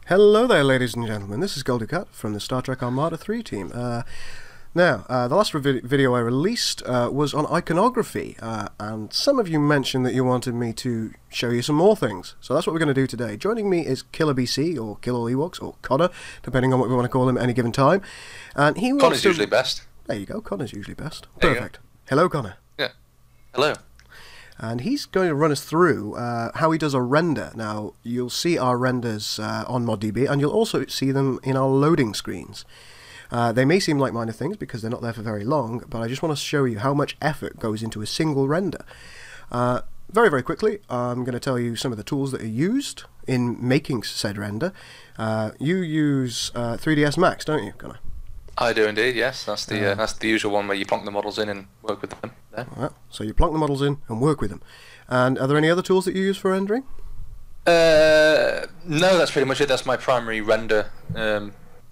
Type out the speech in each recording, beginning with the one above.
Hello there, ladies and gentlemen. This is Goldycat from the Star Trek Armada 3 team. The last video I released was on iconography, and some of you mentioned that you wanted me to show you some more things. So that's what we're going to do today. Joining me is Killer BC, or Kill All Ewoks, or Connor, depending on what we want to call him at any given time. And he Connor's usually best. There you go, Connor's usually best. There Perfect. Hello, Connor. Yeah. Hello. And he's going to run us through how he does a render. Now, you'll see our renders on ModDB, and you'll also see them in our loading screens. They may seem like minor things because they're not there for very long, but I just want to show you how much effort goes into a single render. Very, very quickly, I'm going to tell you some of the tools that are used in making said render. You use 3ds Max, don't you, Connor? I do indeed, yes. That's the usual one where you plonk the models in and work with them. There. Right, so you plonk the models in and work with them. And are there any other tools that you use for rendering? No, that's pretty much it. That's my primary render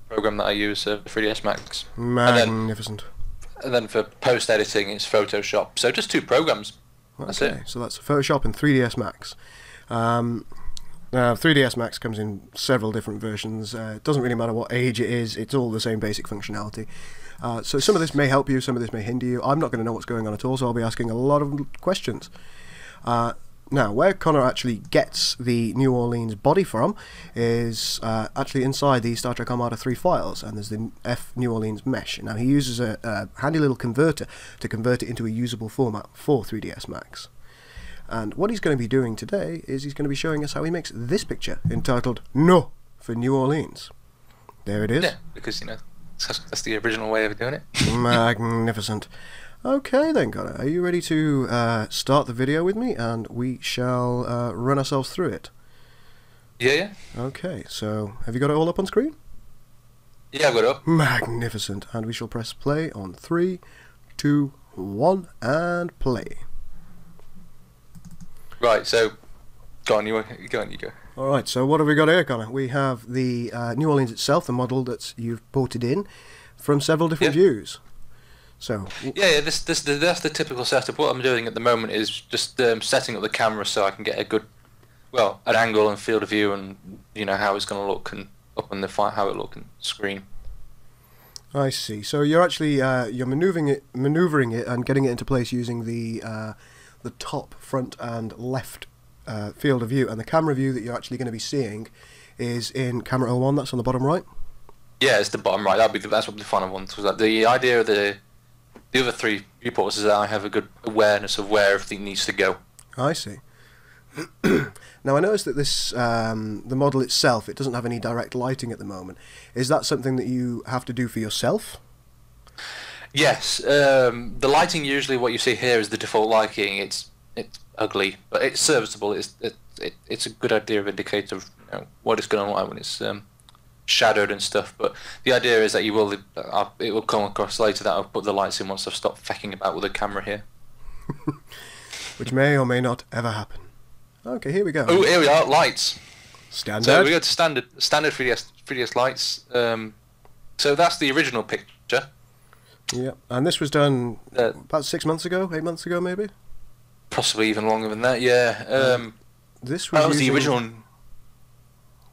program that I use, 3ds Max. Magnificent. And then for post-editing, it's Photoshop. So just two programs. That's okay, it. So that's Photoshop and 3ds Max. Now, 3ds Max comes in several different versions. It doesn't really matter what age it is, it's all the same basic functionality. So some of this may help you, some of this may hinder you. I'm not going to know what's going on at all, so I'll be asking a lot of questions. Now, where Connor actually gets the New Orleans body from is actually inside the Star Trek Armada 3 files, and there's the F New Orleans mesh. Now, he uses a handy little converter to convert it into a usable format for 3ds Max. And what he's going to be doing today is he's going to be showing us how he makes this picture entitled No for New Orleans. There it is. Yeah, because, you know, that's the original way of doing it. Magnificent. Okay then, Connor, are you ready to start the video with me, and we shall run ourselves through it? Yeah. Okay, so have you got it all up on screen? Yeah, I've got it up. Magnificent. And we shall press play on 3, 2, 1, and play. Right, so go on, you go. Alright, so what have we got here, Connor? We have the New Orleans itself, the model that you've ported in from several different views. So yeah, that's the typical setup. What I'm doing at the moment is just setting up the camera so I can get a good, well, an angle and field of view, and you know how it's going to look, and up on the how it look on screen. I see. So you're actually you're maneuvering it and getting it into place using the top, front, and left field of view, and the camera view that you're actually going to be seeing is in camera L1. That's on the bottom right. Yeah, it's the bottom right. That's what the final one was. Like, the idea of the other three viewports is that I have a good awareness of where everything needs to go. I see. Now I noticed that this the model itself, it doesn't have any direct lighting at the moment. Is that something that you have to do for yourself? Yes. The lighting, usually what you see here is the default lighting. It's ugly, but it's serviceable. It's a good idea of indicator of, you know, what it's going to look like when it's shadowed and stuff. But the idea is that it will come across later that I'll put the lights in once I've stopped fecking about with the camera here. Which may or may not ever happen. Okay, here we go. Oh, here we are, lights. Standard. So we got standard 3ds lights. So that's the original picture. Yeah, and this was done about 6 months ago, 8 months ago, maybe. Possibly even longer than that. Yeah. This was the original.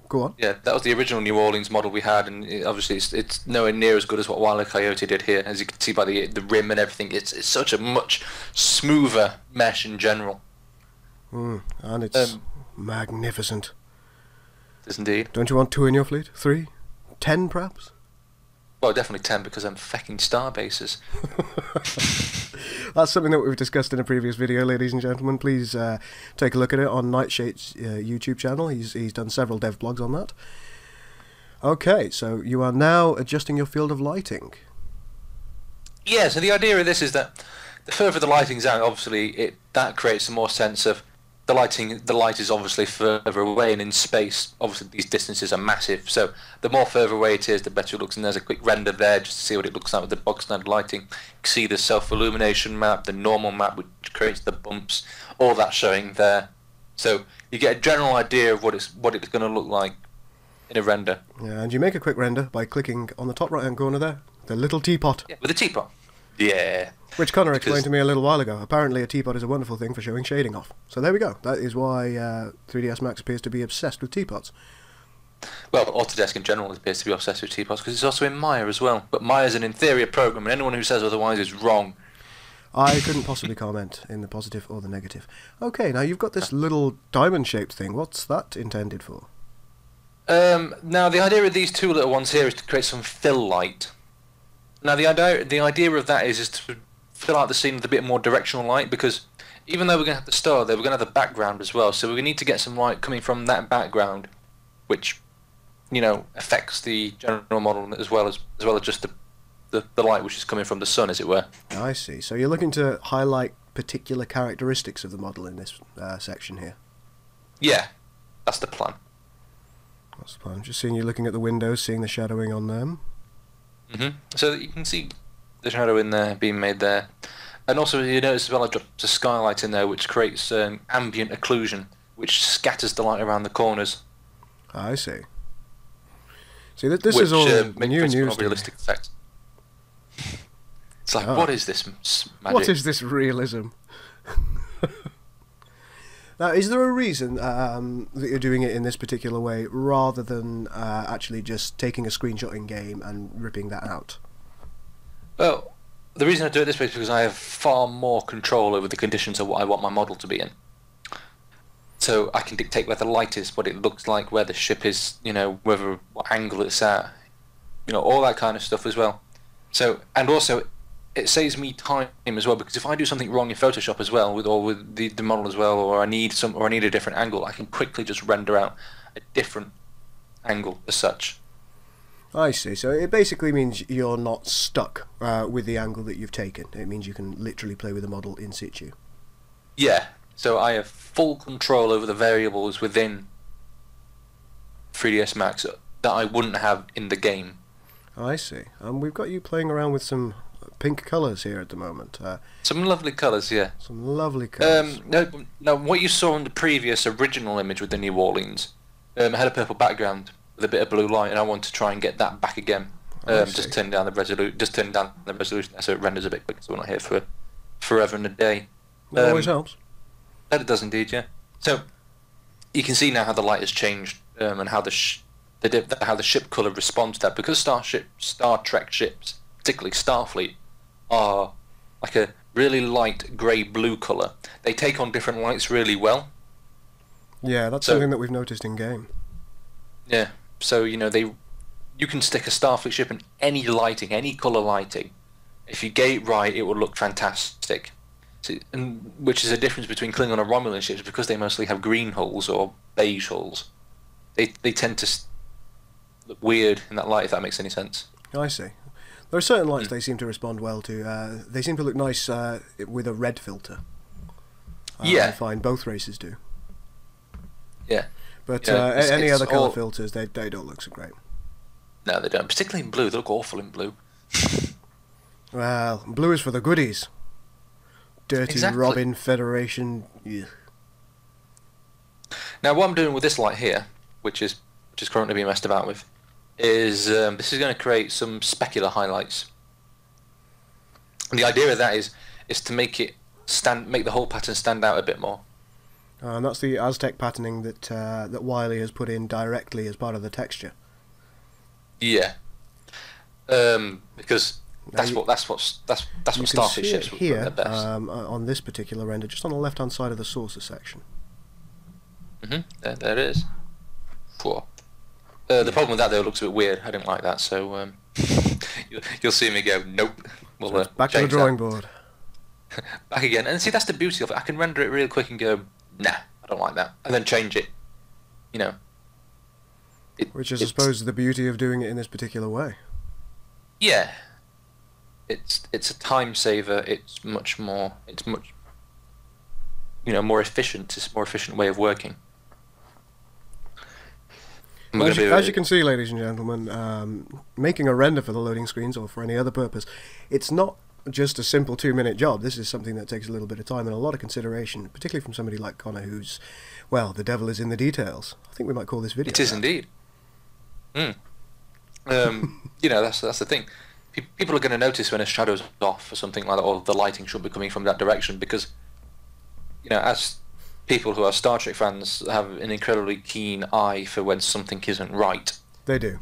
Go on. Yeah, that was the original New Orleans model we had, and obviously it's nowhere near as good as what Wile E. Coyote did here. As you can see by the rim and everything, it's such a much smoother mesh in general. And it's magnificent. It is indeed. Don't you want 2 in your fleet? 3? 10 perhaps? Well, definitely 10 because I'm fecking star bases. That's something that we've discussed in a previous video, ladies and gentlemen. Please take a look at it on Nightshade's YouTube channel. He's done several dev blogs on that. Okay, so you are now adjusting your field of lighting. Yeah, so the idea of this is that the further the lighting's out, obviously that creates a more sense of the light is obviously further away, and in space obviously these distances are massive, so the more further away it is, the better it looks. And there's a quick render there just to see what it looks like with the bog standard lighting. You can see the self-illumination map, the normal map which creates the bumps, all that showing there, so you get a general idea of what it's going to look like in a render. Yeah, and you make a quick render by clicking on the top right hand corner there, the little teapot. Yeah, with a teapot. Yeah. Which Connor explained to me a little while ago. Apparently a teapot is a wonderful thing for showing shading off. So there we go. That is why 3ds Max appears to be obsessed with teapots. well, Autodesk in general appears to be obsessed with teapots because it's also in Maya as well. But Maya's an inferior program, and anyone who says otherwise is wrong. I couldn't possibly comment in the positive or the negative. Okay, now you've got this little diamond-shaped thing. What's that intended for? Now, the idea of these two little ones here is to create some fill light. Now, the idea of that is to fill out the scene with a bit more directional light, because even though we're going to have the star there, we're going to have the background as well. So we're going to need to get some light coming from that background, which, you know, affects the general model as well as just the light which is coming from the sun, as it were. I see. So you're looking to highlight particular characteristics of the model in this section here. Yeah, that's the plan. That's the plan. Just seeing you looking at the windows, seeing the shadowing on them. So you can see the shadow in there being made there. And also you notice as well I dropped a skylight in there which creates ambient occlusion, which scatters the light around the corners. I see. See, this is all new news. Realistic effect. It's like, what is this magic? What is this realism? Now, is there a reason that you're doing it in this particular way rather than actually just taking a screenshot in game and ripping that out? Well, the reason I do it this way is because I have far more control over the conditions of what I want my model to be in. So I can dictate where the light is, what it looks like, where the ship is, you know, what angle it's at, you know, all that kind of stuff as well. So, and also, it saves me time as well, because if I do something wrong in Photoshop as well, with the model as well, or I need a different angle, I can quickly just render out a different angle as such. I see. So it basically means you're not stuck with the angle that you've taken. It means you can literally play with the model in situ. Yeah. So I have full control over the variables within 3ds Max that I wouldn't have in the game. I see. We've got you playing around with some pink colours here at the moment. Some lovely colours, yeah. Some lovely colours. No, what you saw in the previous original image with the New Orleans had a purple background with a bit of blue light, and I want to try and get that back again. Just turn down the resolution so it renders a bit quicker, so we're not here for forever and a day. That always helps. That it does indeed, yeah. So you can see now how the light has changed, and how how the ship colour responds to that, because Star Trek ships, particularly Starfleet, are like a really light grey-blue colour. They take on different lights really well. Yeah, that's something that we've noticed in game. Yeah, so you know you can stick a Starfleet ship in any lighting, any colour lighting. If you get it right, it will look fantastic. So, and which is a difference between Klingon and Romulan ships, because they mostly have green hulls or beige hulls. They tend to look weird in that light, if that makes any sense. I see. There are certain lights they seem to respond well to. They seem to look nice with a red filter. Yeah. I find both races do. Yeah. But any other colour filters, they don't look so great. No, they don't. Particularly in blue. They look awful in blue. Well, blue is for the goodies. Dirty Robin Federation. Ugh. Now, what I'm doing with this light here, which is currently being messed about with, is this is going to create some specular highlights. And the idea of that is to make the whole pattern stand out a bit more. And that's the Aztec patterning that Wiley has put in directly as part of the texture. Yeah. Because that's what Starfleet ships would put at best. On this particular render, just on the left-hand side of the saucer section. There it is. The problem with that though, it looks a bit weird. I didn't like that, so you'll see me go, nope. We'll back to the drawing board. Back again, and see, that's the beauty of it. I can render it real quick and go, nah, I don't like that, and then change it. You know. Which is, I suppose, the beauty of doing it in this particular way. Yeah. It's a time saver. It's much more more efficient. It's a more efficient way of working. As you can see, ladies and gentlemen, making a render for the loading screens or for any other purpose, it's not just a simple 2-minute job. This is something that takes a little bit of time and a lot of consideration, particularly from somebody like Connor, who's, well, the devil is in the details. I think we might call this video. It is indeed. That's the thing. People are going to notice when a shadow's off or something like that, or the lighting should be coming from that direction, because, as people who are Star Trek fans have an incredibly keen eye for when something isn't right. They do.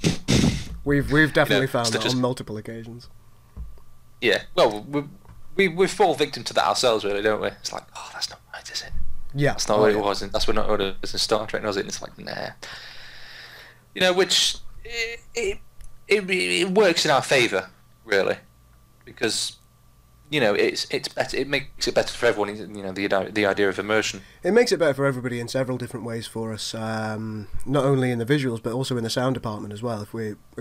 We've definitely found that on multiple occasions. Yeah, well, we fall victim to that ourselves, really, don't we? It's like, oh, that's not right, is it? Yeah, that's not what it was. That's not what it was in Star Trek, was it? And it's like, nah. Which it works in our favour, really, because it's better. It makes it better for everyone. The idea of immersion. It makes it better for everybody in several different ways for us. Not only in the visuals, but also in the sound department as well. If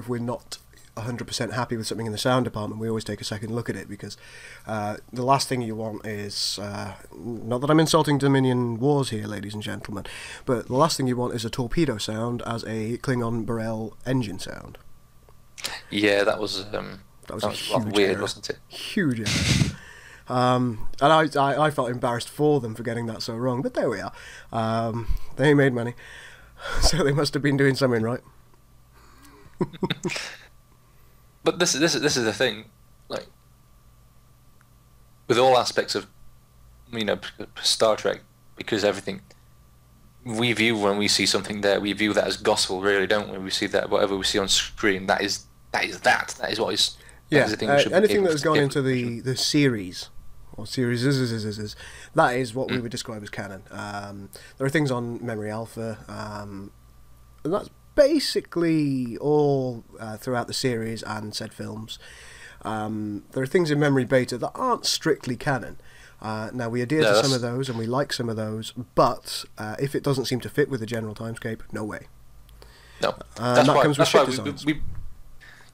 we're not 100% happy with something in the sound department, we always take a second look at it, because the last thing you want is not that I'm insulting Dominion Wars here, ladies and gentlemen, but the last thing you want is a torpedo sound as a Klingon Burrell engine sound. Yeah, that was huge weird, error. Wasn't it? Huge error. And I felt embarrassed for them for getting that so wrong, but there we are. They made money, so they must have been doing something right. But this is the thing, like, with all aspects of Star Trek, because everything we view when we see something there, we view that as gospel, really, don't we? We see that whatever we see on screen, that is what is. Yeah, that is the thing we should be anything able that has to gone give into the series, or series is that is what we would describe as canon. There are things on Memory Alpha, and that's basically all throughout the series and said films. There are things in Memory Beta that aren't strictly canon. Now, we adhere to some of those, and we like some of those, but if it doesn't seem to fit with the general timescape, no way. No, that's why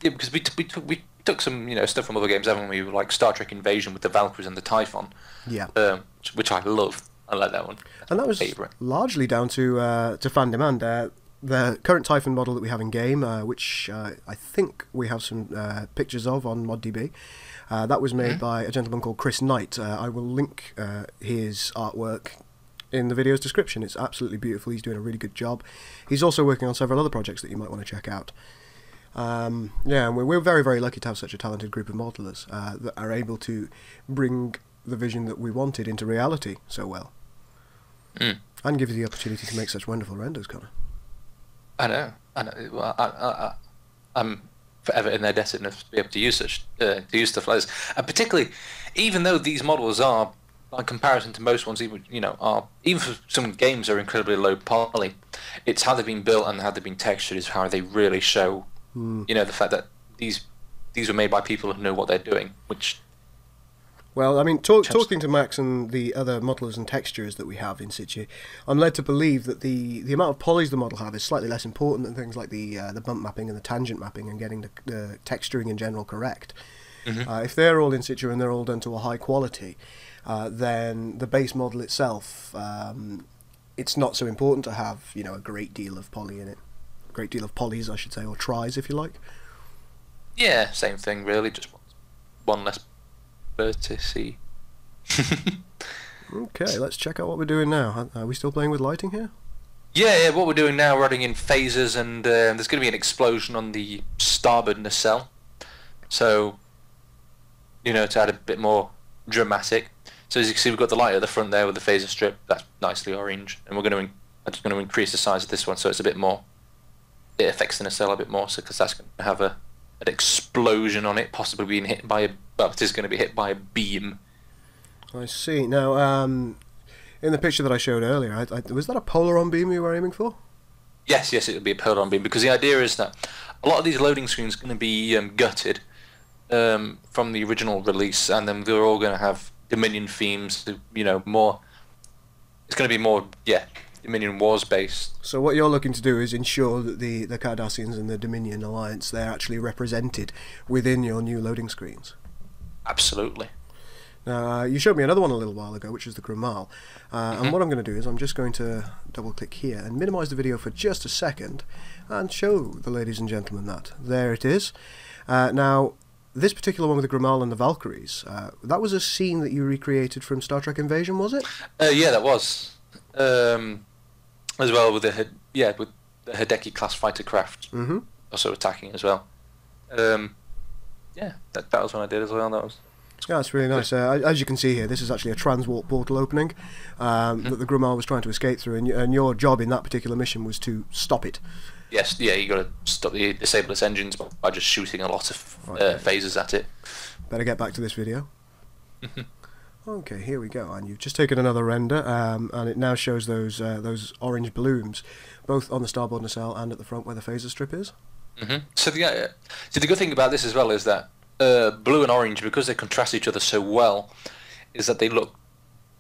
because we took some stuff from other games, haven't we? Like Star Trek Invasion with the Valkyries and the Typhon. Yeah. Which I love. I like that one. And that was largely down to fan demand. The current Typhon model that we have in game, which I think we have some pictures of on ModDB, that was made by a gentleman called Chris Knight. I will link his artwork in the video's description. It's absolutely beautiful. He's doing a really good job. He's also working on several other projects that you might want to check out. Yeah, and we're very, very lucky to have such a talented group of modelers that are able to bring the vision that we wanted into reality so well. And give you the opportunity to make such wonderful renders, Connor. I know. Well, I'm forever in their debt enough to be able to use stuff like this. And particularly, even though these models are, by comparison to most ones, even for some games are incredibly low poly, it's how they've been built and how they've been textured is how they really show. The fact that these were made by people who know what they're doing, which. Well, I mean, talking to Max and the other modelers and textures that we have in situ, I'm led to believe that the amount of polys the model have is slightly less important than things like the bump mapping and the tangent mapping and getting the texturing in general correct. If they're all in situ and they're all done to a high quality, then the base model itself, it's not so important to have a great deal of poly in it, a great deal of polys, I should say, or tries if you like. Yeah, same thing really, just one less. To see. Okay, let's check out what we're doing now. Are we still playing with lighting here? Yeah, what we're doing now, we're adding in phasers, and there's going to be an explosion on the starboard nacelle. So, to add a bit more dramatic. So as you can see, we've got the light at the front there with the phaser strip. That's nicely orange, and I'm just going to increase the size of this one so it's a bit more. It affects the nacelle a bit more, because that's going to have an explosion on it, possibly being hit by it is going to be hit by a beam. I see. Now, in the picture that I showed earlier, was that a Polaron beam you were aiming for? Yes, it would be a Polaron beam, because the idea is that a lot of these loading screens are going to be gutted from the original release, and then they're all going to have Dominion themes, more. It's going to be more, Dominion Wars based. So what you're looking to do is ensure that the Cardassians and the Dominion Alliance, they're actually represented within your new loading screens. Absolutely. Now, you showed me another one a little while ago, which is the Gramal. And what I'm going to do is I'm just going to double click here and minimize the video for just a second and show the ladies and gentlemen that. There it is. Now, this particular one with the Gramal and the Valkyries, that was a scene that you recreated from Star Trek Invasion, was it? Yeah, that was. As well with the Hideki class fighter craft also attacking as well. That was one I did as well. That was. Yeah, it's really nice. As you can see here, this is actually a transwarp portal opening that the Grumar was trying to escape through, and your job in that particular mission was to stop it. Yes, yeah, you got to disable its engines by just shooting a lot of phasers at it. Better get back to this video. Okay, here we go, and you've just taken another render, and it now shows those orange blooms, both on the starboard nacelle and at the front where the phaser strip is. So the good thing about this as well is that blue and orange, because they contrast each other so well, is that they look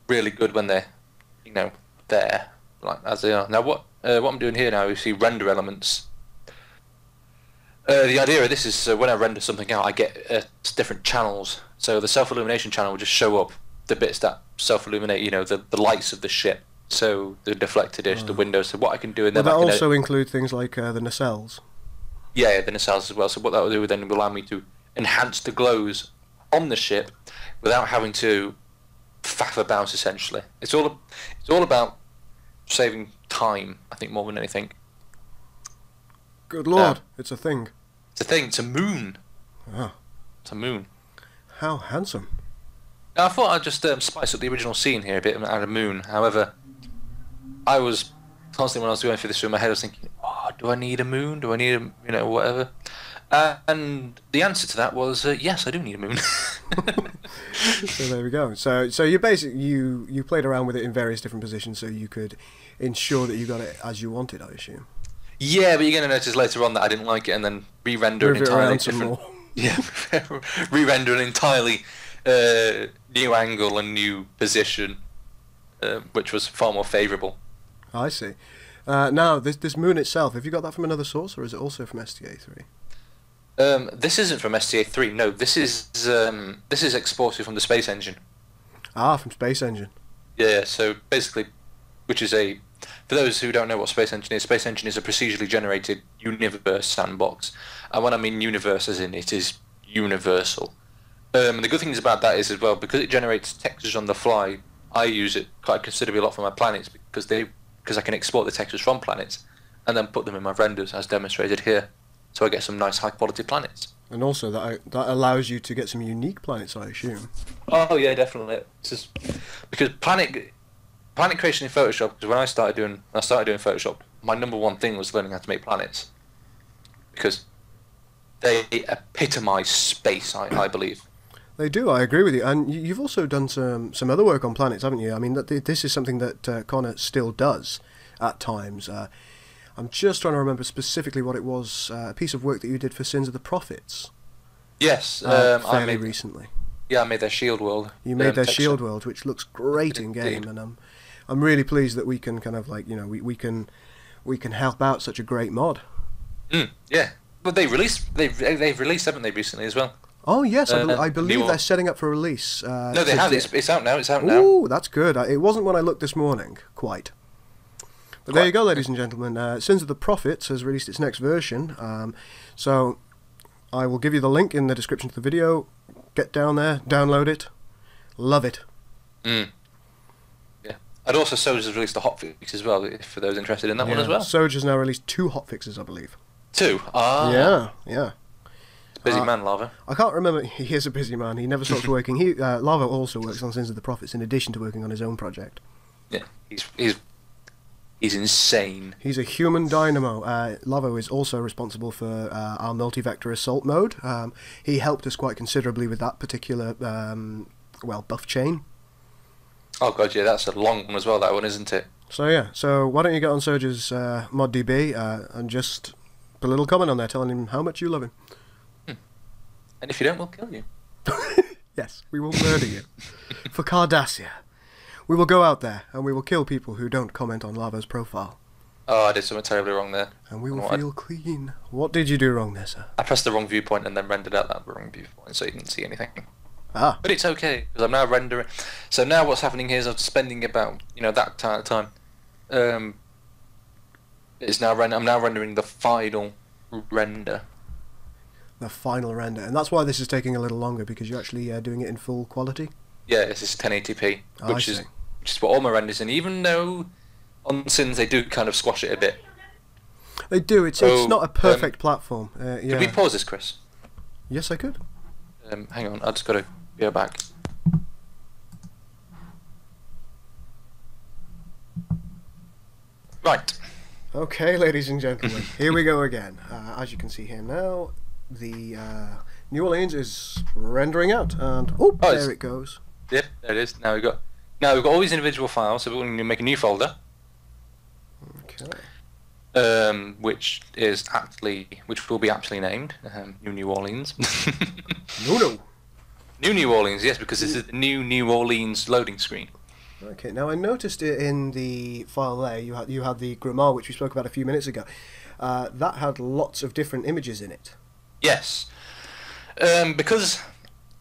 really good when they're, there, like as they are. Now what I'm doing here now, you see render elements. The idea of this is when I render something out, I get different channels. So the self-illumination channel will just show up the bits that self-illuminate, the lights of the ship. So the deflector dish, the windows. So what I can do in them. Will that also include things like the nacelles? Yeah, the nacelles as well. So what that will do then will allow me to enhance the glows on the ship without having to faff about. Essentially, it's all about saving time. I think more than anything. Good lord, it's a thing. It's a thing. It's a moon. Oh. It's a moon. How handsome. Now, I thought I'd just spice up the original scene here a bit and add a moon. However, I was constantly, when I was going through this in my head, I was thinking, oh, do I need a moon? Do I need a, whatever? And the answer to that was, yes, I do need a moon. So there we go. So you basically you played around with it in various different positions so you could ensure that you got it as you wanted, I assume. Yeah, but you're going to notice later on that I didn't like it, and then re-render an entirely different. Yeah, re-render an entirely new angle and new position, which was far more favourable. I see. Now, this moon itself, have you got that from another source, or is it also from STA3? This isn't from STA3. No, this is exported from the Space Engine. Ah, from Space Engine. Yeah. So basically, which is for those who don't know what Space Engine is a procedurally generated universe sandbox. And when I mean universe, as in it is universal. And the good things about that is as well, because it generates textures on the fly, I use it quite considerably a lot for my planets because I can export the textures from planets and then put them in my renders as demonstrated here. So I get some nice high quality planets. And also that allows you to get some unique planets, I assume. Oh yeah, definitely. It's just because planet creation in Photoshop. Because when I started doing Photoshop, my number one thing was learning how to make planets because they epitomise space. I believe. They do. I agree with you. And you've also done some other work on planets, haven't you? I mean, this is something that Connor still does at times. I'm just trying to remember specifically what it was. A piece of work that you did for Sins of the Prophets. Yes, fairly recently. Yeah, I made their shield world. You made their shield world, which looks great in game, and I'm really pleased that we can kind of like we can help out such a great mod. Yeah, but they've released, haven't they, recently as well? Oh yes, I believe they're setting up for release. No, they have. It's out now. It's out now. Ooh, that's good. It wasn't when I looked this morning, quite. But there you go, ladies and gentlemen. Sins of the Prophets has released its next version. So I will give you the link in the description to the video. Get down there, download it, love it. Yeah. And also Soj has released a hotfix as well, for those interested in that one as well. Soj has now released 2 hotfixes, I believe. 2? Yeah. Busy man, Lava. I can't remember. He is a busy man. He never stops working. Lava also works on Sins of the Prophets in addition to working on his own project. Yeah, he's insane. He's a human dynamo. Lavo is also responsible for our multi-vector assault mode. He helped us quite considerably with that particular, buff chain. Oh god, yeah, that's a long one as well, that one, isn't it? So yeah, why don't you get on Soj's ModDB and just put a little comment on there telling him how much you love him. And if you don't, we'll kill you. Yes, we will murder you. For Cardassia. We will go out there and we will kill people who don't comment on Lava's profile. Oh, I did something terribly wrong there. And we will feel clean. What did you do wrong there, sir? I pressed the wrong viewpoint and then rendered out that wrong viewpoint, so you didn't see anything. Ah. But it's okay, because I'm now rendering. So now what's happening here is I'm spending about, that time. I'm now rendering the final render. The final render. And that's why this is taking a little longer, because you're actually doing it in full quality? Yeah, this is 1080p, which is what all my renders in, even though on Sins they do kind of squash it a bit. They do. It's not a perfect platform. Could we pause this, Chris? Yes, I could. Hang on, I just got to Go back. Right. Okay, ladies and gentlemen, here we go again. As you can see here now, the New Orleans is rendering out, and there it goes. Yep, there it is. Now we've got all these individual files, so we're going to make a new folder. Okay. Which will be aptly named New Orleans. No. New Orleans, yes, because this is the New Orleans loading screen. Okay, now I noticed it in the file there, you had the Grimoire, which we spoke about a few minutes ago. That had lots of different images in it. Yes. Because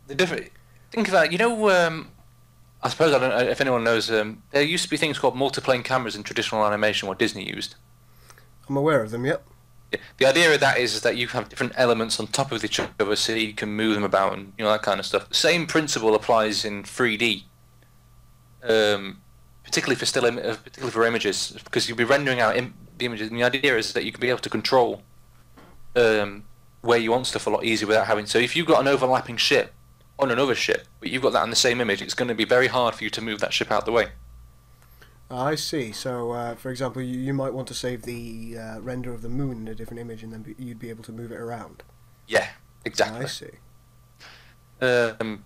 the different... Think about it, I suppose, I don't know if anyone knows, there used to be things called multiplane cameras in traditional animation, what Disney used. I'm aware of them, yep. Yeah. The idea of that is that you have different elements on top of each other so you can move them about and that kind of stuff. The same principle applies in 3D. Particularly for images, because you'll be rendering out the images, and the idea is that you can be able to control where you want stuff a lot easier without having. So if you've got an overlapping ship on another ship, but you've got that in the same image, it's going to be very hard for you to move that ship out the way. I see. So, for example, you might want to save the render of the moon in a different image, and then you'd be able to move it around. Yeah, exactly. I see. And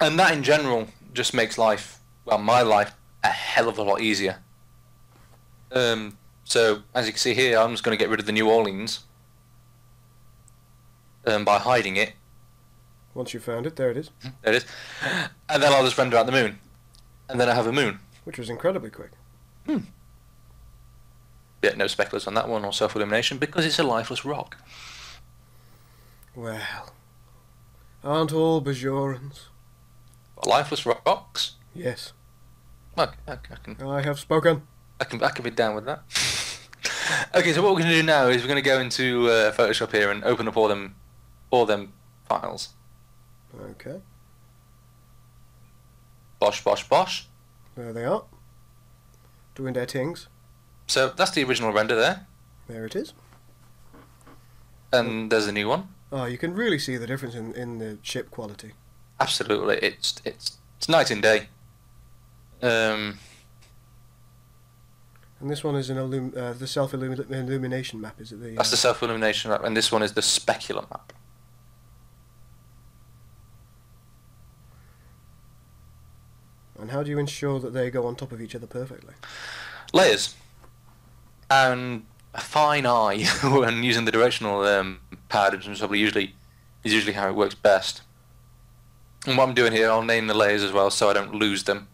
that in general just makes life, well, my life, a hell of a lot easier. So, as you can see here, I'm just going to get rid of the New Orleans by hiding it. Once you've found it, there it is. There it is. And then I'll just render out the moon. And then I have a moon. Which was incredibly quick. Yeah, no speculators on that one, or self-illumination, because it's a lifeless rock. Well, aren't all Bajorans? Lifeless rocks? Yes. Okay, I have spoken. I can be down with that. Okay, so what we're going to do now is we're going to go into Photoshop here and open up all them files. Okay. Bosh, bosh, bosh. There they are. Doing their things. So that's the original render there. There it is. And there's a new one. Oh, you can really see the difference in the ship quality. Absolutely, it's night and day. And this one is the self-illumination map, is it? That's the self-illumination map, and this one is the specular map. And how do you ensure that they go on top of each other perfectly? Layers. And a fine eye when using the directional patterns is usually how it works best. And what I'm doing here, I'll name the layers as well so I don't lose them,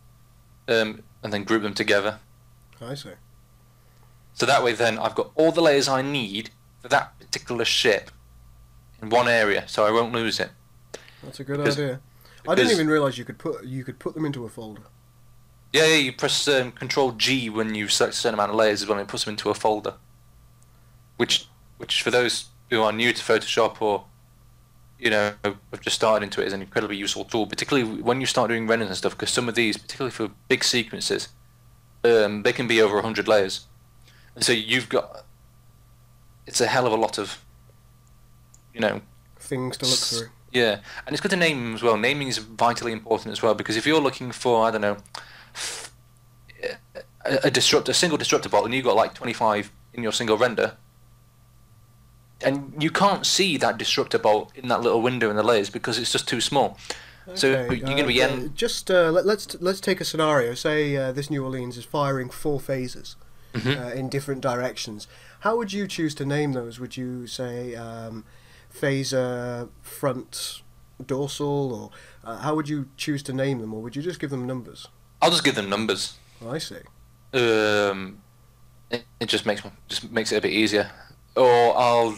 and then group them together. I see. So that way then I've got all the layers I need for that particular ship in one area, so I won't lose it. That's a good idea. I didn't even realise you could put them into a folder. Yeah, you press Control G when you select a certain amount of layers, is when it puts them into a folder. Which for those who are new to Photoshop or have just started into it, is an incredibly useful tool, particularly when you start doing renders and stuff, because some of these, particularly for big sequences, they can be over 100 layers. And so it's a hell of a lot of, things to look through. Yeah, and it's good to name them as well. Naming is vitally important as well, because if you're looking for, I don't know, a single disruptor bolt, and you've got like 25 in your single render, and you can't see that disruptor bolt in that little window in the layers because it's just too small. Okay, so you're going to be let's take a scenario. Say this New Orleans is firing 4 phases in different directions. How would you choose to name those? Would you say phaser front dorsal, or how would you choose to name them, or would you just give them numbers? I'll just give them numbers. I see. It just makes it a bit easier. Or I'll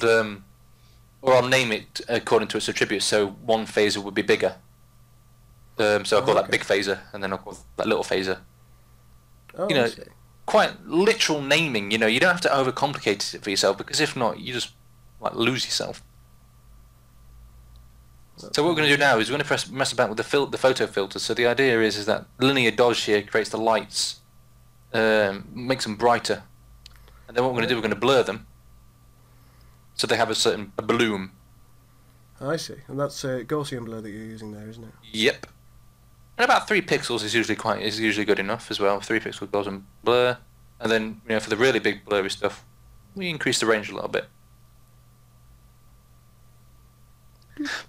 name it according to its attributes. So one phaser would be bigger. So I'll call that big phaser, and then I'll call that little phaser. Oh, I see. Quite literal naming. You don't have to overcomplicate it for yourself, because if not, you just lose yourself. So what we're going to do now is we're going to mess about with the photo filter. So the idea is that linear dodge here creates the lights, makes them brighter, and then what we're going to do, we're going to blur them, so they have a bloom. I see. And that's Gaussian blur that you're using there, isn't it? Yep. And about 3 pixels is usually good enough as well. 3 pixel Gaussian blur, and then for the really big blurry stuff, we increase the range a little bit.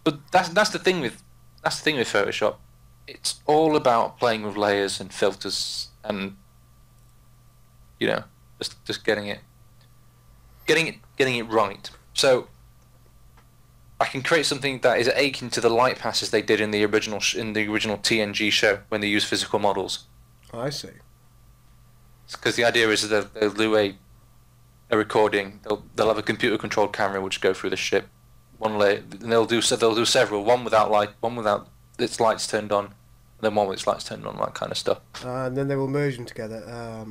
But that's the thing with Photoshop. It's all about playing with layers and filters, and just getting it right. So I can create something that is akin to the light passes they did in the original TNG show when they used physical models. I see. Because the idea is that they'll do a recording. They'll have a computer controlled camera which go through the ship. One layer, and they'll do several. One without light, one without its lights turned on, and then one with its lights turned on, that kind of stuff. And then they will merge them together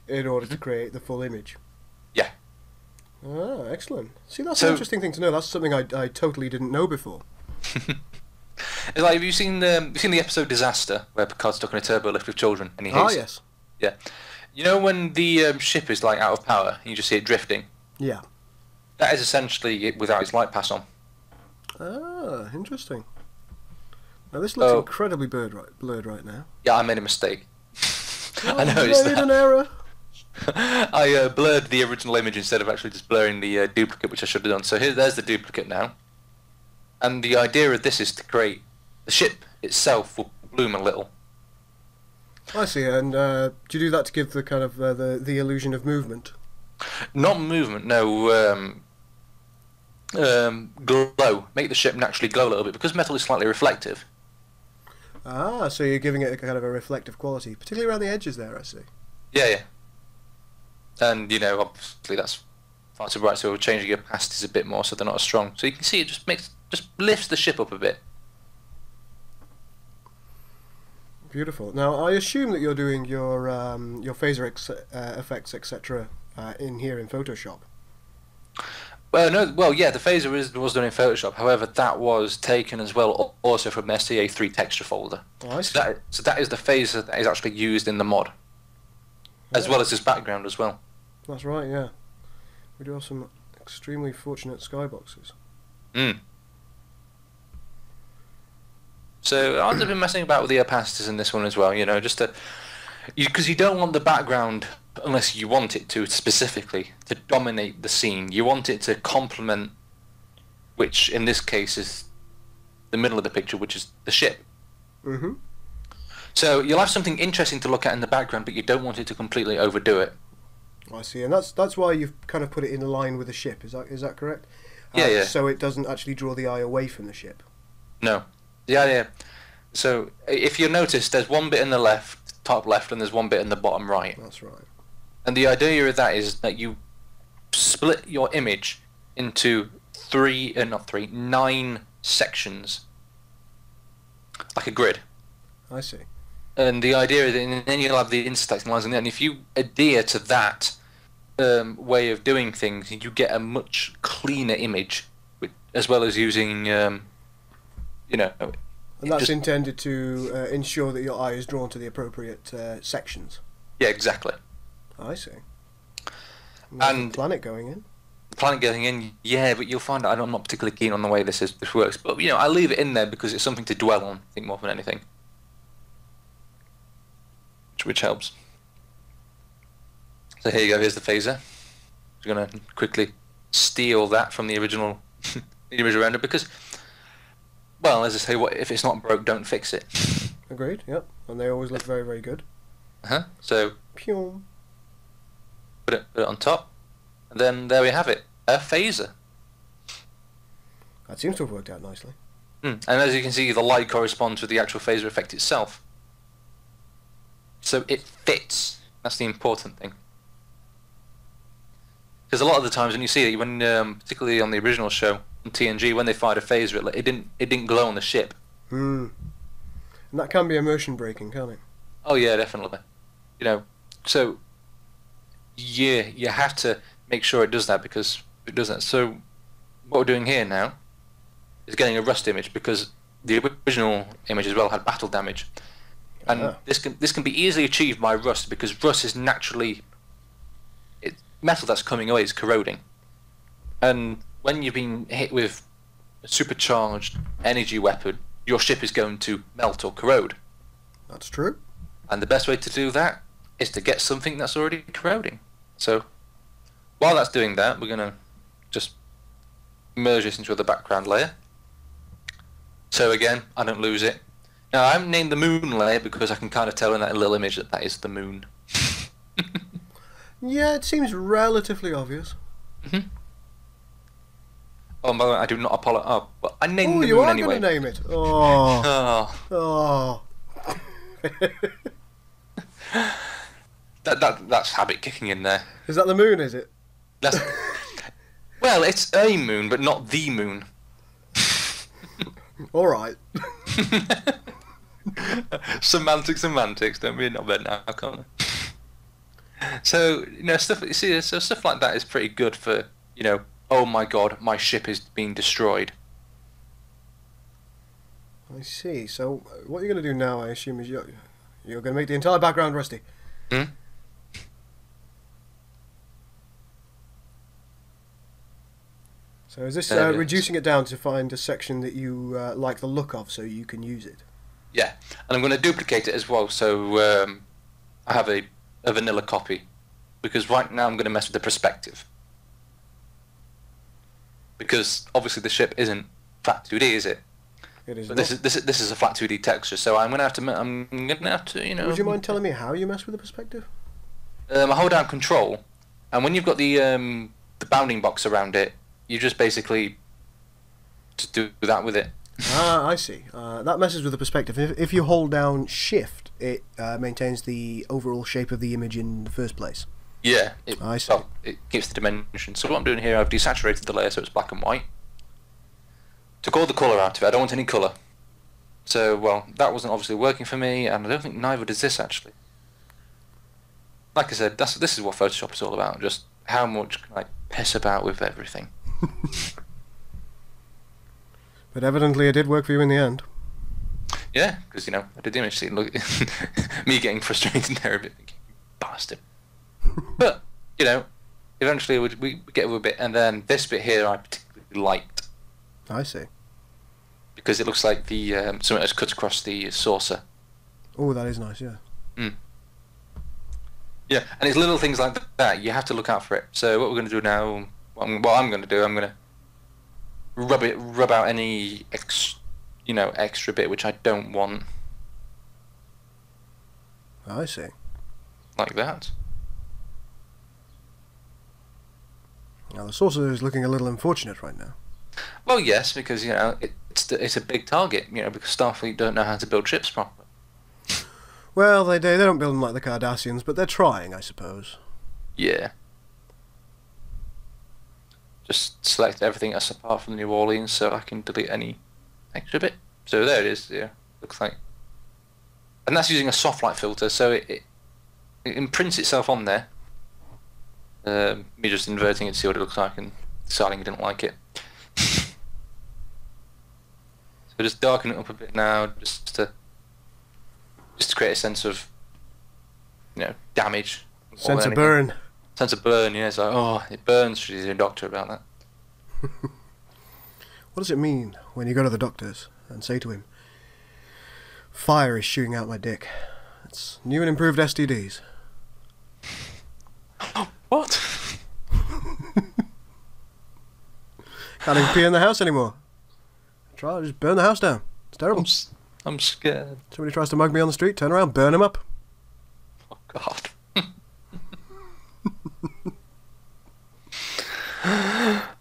in order to create the full image. Yeah. Ah, excellent. See, that's an interesting thing to know. That's something I totally didn't know before. It's like, have you seen the episode Disaster, where Picard's stuck in a turbo lift with children and he hates yes. Yeah. You know when the ship is like out of power and you just see it drifting? Yeah. That is essentially it without its light pass on. Ah, interesting. Now this looks incredibly blurred right now. Yeah, I made a mistake. I know it's an error. I blurred the original image instead of actually just blurring the duplicate, which I should have done. So there's the duplicate now. And the idea of this is to create the ship itself will bloom a little. I see. And do you do that to give the kind of the illusion of movement? Not movement, no. Glow. Make the ship naturally glow a little bit because metal is slightly reflective. Ah, so you're giving it a kind of a reflective quality, particularly around the edges there. I see. Yeah. And obviously that's far too bright, so we're changing your opacities a bit more so they're not as strong. So you can see it just lifts the ship up a bit. Beautiful. Now I assume that you're doing your phaser effects, etc. In here in Photoshop. Well, no. Well, yeah, the phaser was done in Photoshop. However, that was taken as well also from the STA3 texture folder. Oh, I see. So that is the phaser that is actually used in the mod, as well as this background as well. That's right. Yeah, we do have some extremely fortunate skyboxes. So I've been messing about with the opacities in this one as well. Just because you don't want the background, unless you want it to specifically, to dominate the scene. You want it to complement, which in this case is the middle of the picture, which is the ship. Mm-hmm. So you'll have something interesting to look at in the background, but you don't want it to completely overdo it. I see, and that's why you've kind of put it in line with the ship. Is that correct? Yeah. So it doesn't actually draw the eye away from the ship. No. Yeah. So if you notice, there's one bit in the top left, and there's one bit in the bottom right. That's right. And the idea of that is that you split your image into 9 sections, like a grid. I see. And the idea is, and then you'll have the intersecting lines, and if you adhere to that way of doing things, you get a much cleaner image, as well as using, And that's intended to ensure that your eye is drawn to the appropriate sections. Yeah, exactly. I see. And the planet going in. The planet going in, yeah, but you'll find out I'm not particularly keen on the way this works. But I leave it in there because it's something to dwell on, I think, more than anything. Which helps. So here you go. Here's the phaser. We're gonna quickly steal that from the original, render because, well, as I say, if it's not broke, don't fix it. Agreed. Yep. And they always look very, very good. So. Pew. Put it on top, and then there we have it, a phaser. That seems to have worked out nicely. And as you can see, the light corresponds with the actual phaser effect itself. So it fits. That's the important thing. Because a lot of the times when you see it, particularly on the original show on TNG, when they fired a phaser, it didn't glow on the ship. And that can be immersion breaking, can't it? Oh yeah, definitely. So. Yeah, you have to make sure it does that because it does that. So what we're doing here now is getting a rust image because the original image as well had battle damage, and this can be easily achieved by rust because rust is naturally metal that's coming away is corroding, and when you've been hit with a supercharged energy weapon, your ship is going to melt or corrode. That's true. And the best way to do that is to get something that's already corroding. So while that's doing that, we're going to just merge this into the background layer. So again, I don't lose it. Now I haven't named the moon layer because I can kind of tell in that little image that that is the moon. Yeah, it seems relatively obvious. Mm-hmm. Oh, by the way, I do not apologize. Oh, but I named the moon you are anyway. going to name it. Oh. Oh. Oh. That's habit kicking in there. Is that the moon, is it? That's, well, it's a moon, but not the moon. All right. Semantics, don't be in bed now, can't I? So, you know, stuff. You see, so stuff like that is pretty good for, you know, oh my god, my ship is being destroyed. I see. So, what you're going to do now, I assume, is you're going to make the entire background rusty. Hmm? So, is this reducing it down to find a section that you like the look of, so you can use it? Yeah, and I'm going to duplicate it as well. So I have a vanilla copy, because right now I'm going to mess with the perspective. Because obviously the ship isn't flat 2D, is it? It is. But this is a flat 2D texture, so I'm gonna have to you know. Would you mind telling me how you mess with the perspective? I hold down Control, and when you've got the bounding box around it, you just basically just do that with it. Ah, I see. That messes with the perspective. If you hold down Shift, it maintains the overall shape of the image in the first place. Yeah, I see. Well, it gives the dimension. So what I'm doing here, I've desaturated the layer so it's black and white. Took all the colour out of it. I don't want any colour. So, well, that wasn't obviously working for me, and I don't think neither does this actually. Like I said, this is what Photoshop is all about. Just how much can I piss about with everything. But evidently it did work for you in the end. Yeah, because, you know, I did the image scene. Look, me getting frustrated there a bit. Bastard. But, you know, eventually we get over a bit, and then this bit here I particularly liked. I see. Because it looks like the something has cut across the saucer. Oh, that is nice, yeah. Mm. Yeah, and it's little things like that. You have to look out for it. So what we're going to do now, what I'm going to do, I'm going to rub out any extra bit which I don't want. I see. Like that. Now the saucer is looking a little unfortunate right now. Well, yes, because, you know, it's a big target, you know, because Starfleet don't know how to build ships properly. Well, they don't build them like the Cardassians, but they're trying, I suppose. Yeah. Just select everything else apart from New Orleans so I can delete any extra bit. So there it is, yeah, looks like. And that's using a soft light filter, so it imprints itself on there. Me just inverting it to see what it looks like and deciding I didn't like it. So just darken it up a bit now, just to create a sense of, you know, damage. Sense of burn. Sense of burn, yeah. It's like, oh, it burns. She's a doctor about that. What does it mean when you go to the doctors and say to him, "Fire is shooting out my dick. It's new and improved STDs." What? Can't even pee in the house anymore. Try just burn the house down. It's terrible. I'm scared. Somebody tries to mug me on the street, turn around, burn him up. Oh God.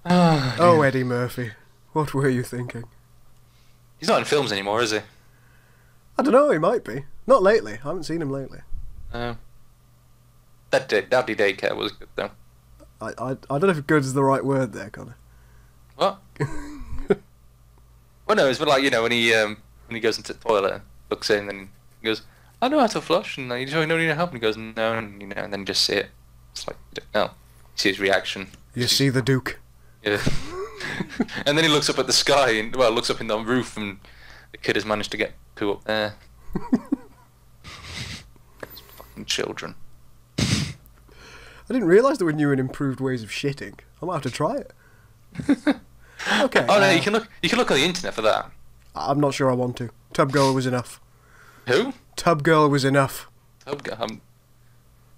Oh, Eddie Murphy. What were you thinking? He's not in films anymore, is he? I don't know, he might be. Not lately. I haven't seen him lately. That Dowdy Daycare was good, though. I don't know if good is the right word there, Connor. What? Well, no, it's like, you know, when he goes into the toilet and looks in and he goes, "I know how to flush," and you don't need help, and he goes, "No," and, you know, and then you just see it. It's like, you don't know. You see his reaction. You see the Duke. Yeah. And then he looks up at the sky and, well, looks up in the roof, and the kid has managed to get poo up there. Fucking children. I didn't realise there were new and improved ways of shitting. I might have to try it. Okay. Oh no, you can look. You can look on the internet for that. I'm not sure I want to. Tub Girl was enough. Who? Tub Girl was enough.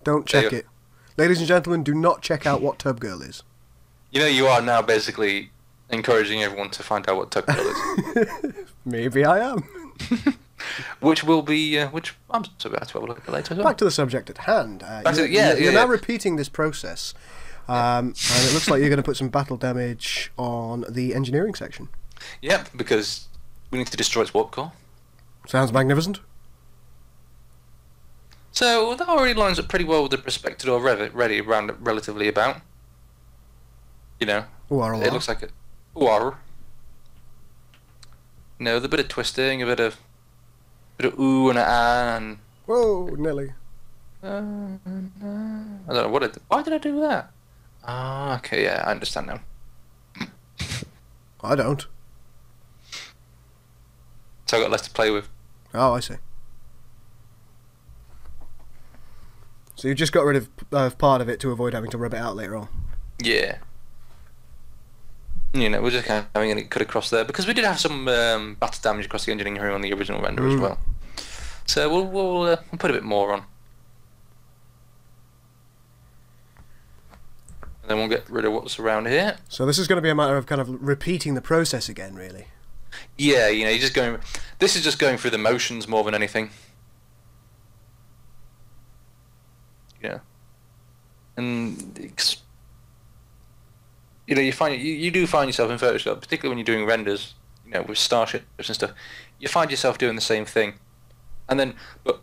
Don't check it. Ladies and gentlemen, do not check out what Tub Girl is. You know, you are now basically encouraging everyone to find out what Tub Girl is. Maybe I am. Which will be, which I'm sorry, to have a look at later as well. Back to the subject at hand. You're now repeating this process, and it looks like you're going to put some battle damage on the engineering section. Yep, because we need to destroy its warp core. Sounds magnificent. So that already lines up pretty well with the Prospected already around relatively about. You know, it looks like it. Ooh, no, the bit of twisting, a bit of ooh and a ah and. Whoa, Nelly. I don't know why did I do that? Ah, okay, yeah, I understand now. I don't. So I got less to play with. Oh, I see. So you just got rid of part of it to avoid having to rub it out later on. Yeah. You know, we're just kind of having it cut across there because we did have some battle damage across the engineering room on the original render as well. So we'll put a bit more on, and then we'll get rid of what's around here. So this is going to be a matter of kind of repeating the process again, really. Yeah, you know, you're just going. This is just going through the motions more than anything. Yeah. And you know, you do find yourself in Photoshop, particularly when you're doing renders, you know, with starships and stuff. You find yourself doing the same thing, and then, but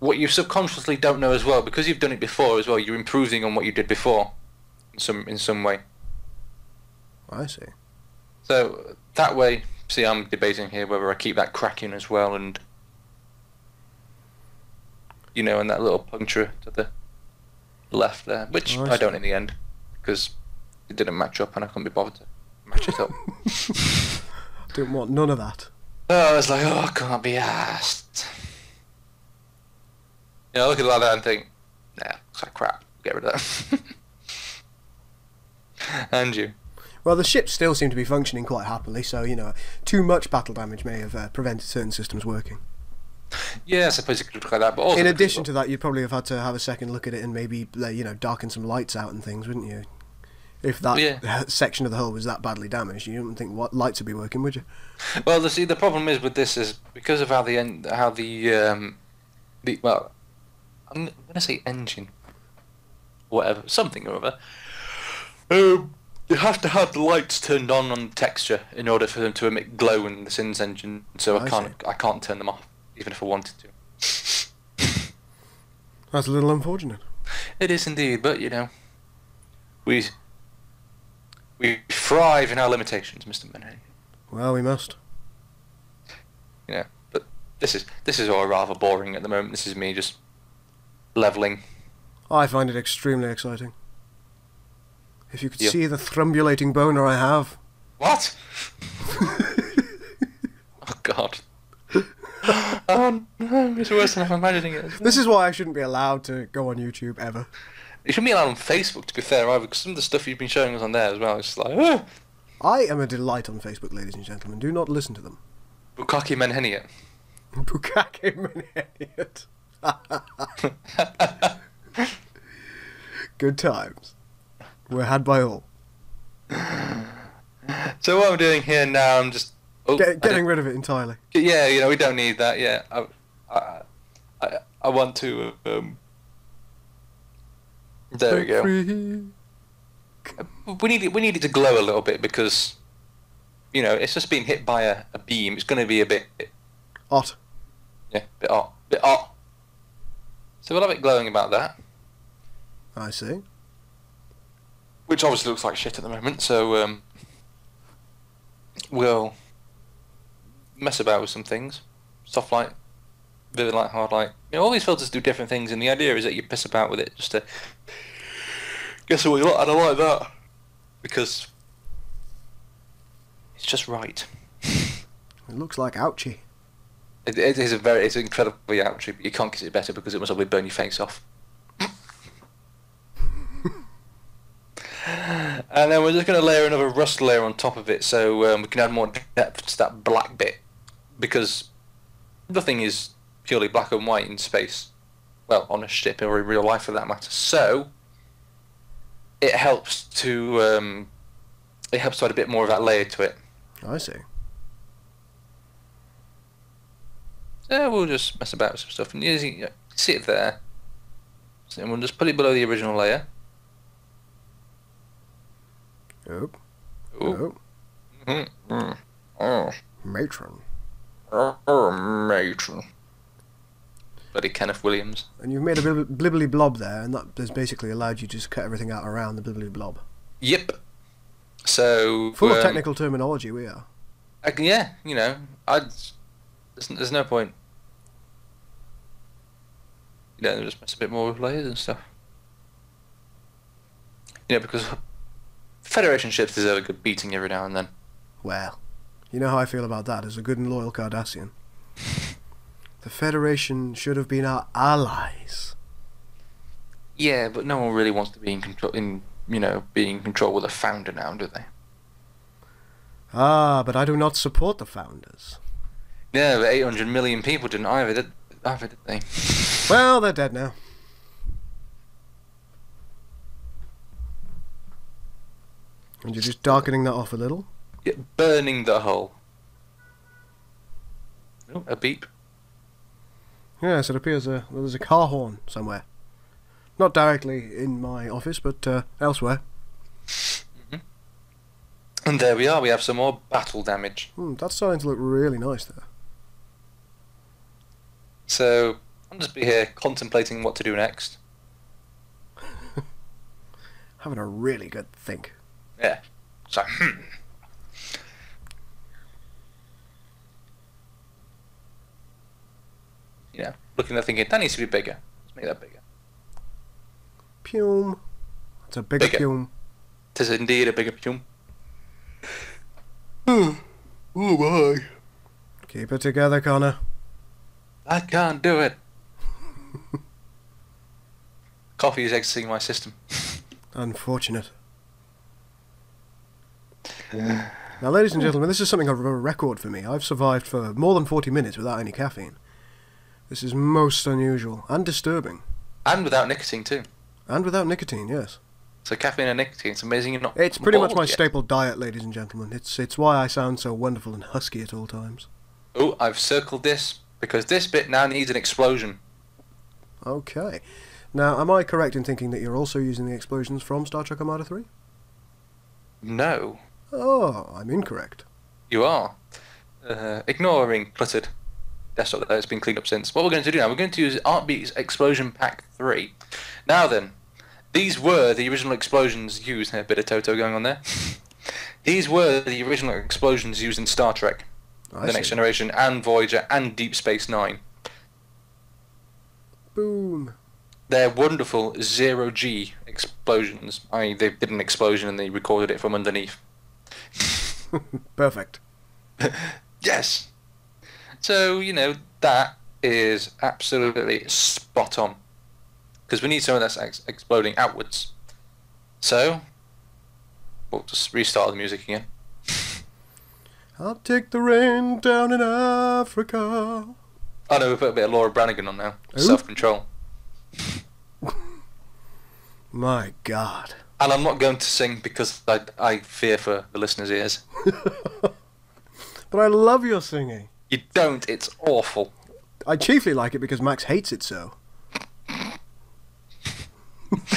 what you subconsciously don't know as well, because you've done it before as well, you're improving on what you did before, in some way. I see. So that way, see, I'm debating here whether I keep that cracking as well, and you know, and that little puncture to the left there, which I don't in the end, because it didn't match up and I couldn't be bothered to match it up. Didn't want none of that. Oh, I was like, oh, I can't be asked. You know, I look at that and think, nah, looks like crap. Get rid of that. And you? Well, the ships still seem to be functioning quite happily, so, you know, too much battle damage may have prevented certain systems working. Yeah, I suppose it could look like that, but also... In addition to that, you'd probably have had to have a second look at it and maybe, you know, darken some lights out and things, wouldn't you? If that section of the hull was that badly damaged, you wouldn't think what lights would be working, would you? Well, see, the problem is with this is because of how well, I'm going to say engine, whatever, something or other. You have to have the lights turned on the texture in order for them to emit glow in the Sins engine. So I can't turn them off, even if I wanted to. That's a little unfortunate. It is indeed, but you know, we thrive in our limitations, Mr. Menhay. Well, we must. Yeah, but this is all rather boring at the moment. This is me just leveling. I find it extremely exciting. If you could see the thrumbulating boner I have. What? Oh God. Oh no, it's worse than I'm imagining it. This is why I shouldn't be allowed to go on YouTube ever. You shouldn't be allowed on Facebook, to be fair, either, because some of the stuff you've been showing us on there as well, it's like, oh. I am a delight on Facebook, ladies and gentlemen. Do not listen to them. Bukaki Menheniot. Bukaki Menheniot. Good times. We're had by all. So what I'm doing here now, I'm just... Oh, getting rid of it entirely. Yeah, you know, we don't need that, yeah. I want to... there we go. We need it to glow a little bit because, you know, it's just being hit by a beam. It's going to be a bit... hot. Yeah, bit hot. So we'll have it glowing about that. I see. Which obviously looks like shit at the moment, so we'll mess about with some things. Soft light, vivid light, hard light. You know, all these filters do different things, and the idea is that you piss about with it just to guess what you like, and I like that because it's just right. It looks like ouchie. It's incredibly ouchie, but you can't get it better because it must probably burn your face off. And then we're just going to layer another rust layer on top of it, so we can add more depth to that black bit, because nothing is purely black and white in space. Well, on a ship or in real life for that matter. So it helps to add a bit more of that layer to it. I see. So we'll just mess about with some stuff, and you see it there. So we'll just put it below the original layer. Oh. Ooh. Oh. Oh. Matron. Oh, matron. Bloody Kenneth Williams. And you've made a blibbly blob there, and that has basically allowed you to just cut everything out around the blibbly blob. Yep. So Full of technical terminology, we are. Yeah, you know, there's no point. You know, just mess a bit more with layers and stuff. You know, because Federation ships deserve a good beating every now and then. Well, you know how I feel about that as a good and loyal Cardassian. The Federation should have been our allies. Yeah, but no one really wants to be in control. Being in control with a founder now, do they? Ah, but I do not support the founders. Yeah, but 800 million people didn't either, did they? Well, they're dead now. And you're just darkening that off a little? Yeah, burning the hull. Oh, a beep. Yes, it appears there's a car horn somewhere. Not directly in my office, but elsewhere. Mm-hmm. And there we are, we have some more battle damage. That's starting to look really nice there. So, I'll just be here contemplating what to do next. Having a really good think. Yeah. So, You know, looking at thinking, that needs to be bigger. Let's make that bigger. Pume. It's a bigger pume. It is indeed a bigger pume. Oh my. Keep it together, Connor. I can't do it. Coffee is exiting my system. Unfortunate. Now, ladies and gentlemen, this is something of a record for me. I've survived for more than 40 minutes without any caffeine. This is most unusual and disturbing. And without nicotine, too. And without nicotine, yes. So caffeine and nicotine, it's amazing you're not. It's pretty much my yet. staple diet, ladies and gentlemen. It's why I sound so wonderful and husky at all times. Oh, I've circled this, because this bit now needs an explosion. Okay. Now, am I correct in thinking that you're also using the explosions from Star Trek Armada 3? No. Oh, I'm incorrect. You are. Ignoring cluttered desktop that has been cleaned up since. What we're going to do now, we're going to use Artbeat's Explosion Pack 3. Now then, these were the original explosions used. A bit of Toto going on there. These were the original explosions used in Star Trek, The Next Generation, and Voyager, and Deep Space Nine. Boom. They're wonderful zero-G explosions. They did an explosion and they recorded it from underneath. Perfect. Yes. So, you know, that is absolutely spot on. Because we need some of that exploding outwards. So, we'll just restart the music again. I'll take the rain down in Africa. Oh no, we put a bit of Laura Branigan on now. Ooh. Self-control. My God. And I'm not going to sing because I fear for the listeners' ears. But I love your singing. You don't, it's awful. I chiefly like it because Max hates it so.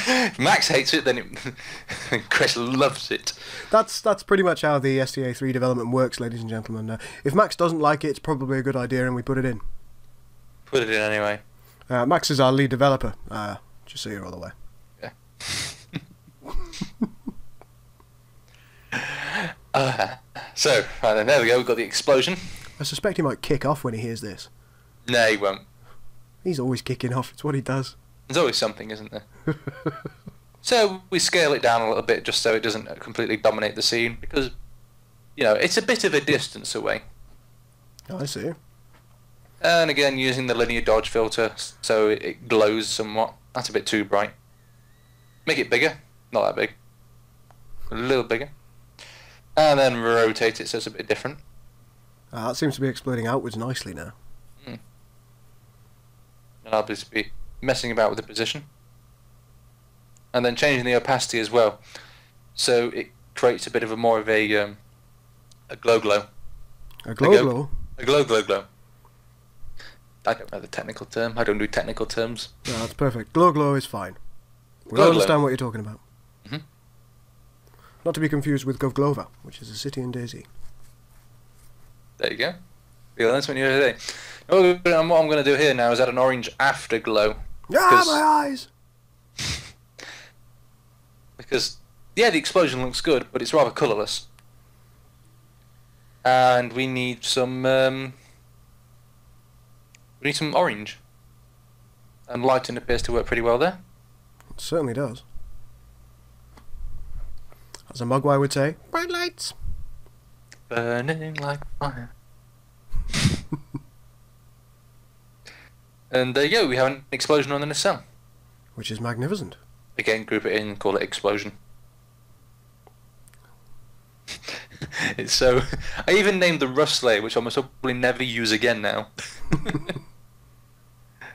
If Max hates it, then Chris loves it. That's pretty much how the STA3 development works, ladies and gentlemen. If Max doesn't like it, it's probably a good idea and we put it in. Put it in anyway. Max is our lead developer, just so you're all aware. So, right then, there we go, we've got the explosion. I suspect he might kick off when he hears this. No, he won't. He's always kicking off, it's what he does. There's always something, isn't there? So, we scale it down a little bit just so it doesn't completely dominate the scene, because, you know, it's a bit of a distance away. Oh, I see. And again, using the linear dodge filter so it glows somewhat. That's a bit too bright. Make it bigger. Not that big. a little bigger, and then rotate it so it's a bit different. That seems to be exploding outwards nicely now. And I'll just be messing about with the position, and then changing the opacity as well, so it creates a bit of a more of a glow. A glow. A glow. I don't know the technical term. I don't do technical terms. No, that's perfect. Glow is fine. We Glow. understand what you're talking about. Mhm. Not to be confused with Govglova, which is a city in DayZ. There you go. Yeah, that's when you're today. What I'm going to do here now is add an orange afterglow. Ah, my eyes! Because, yeah, the explosion looks good, but it's rather colourless. And we need some orange. And lighting appears to work pretty well there. It certainly does. As a Mogwai would say, bright lights! Burning like fire. And there you go, we have an explosion on the nacelle. Which is magnificent. Again, group it in, call it explosion. It's so... I even named the rust layer, which I must probably never use again now.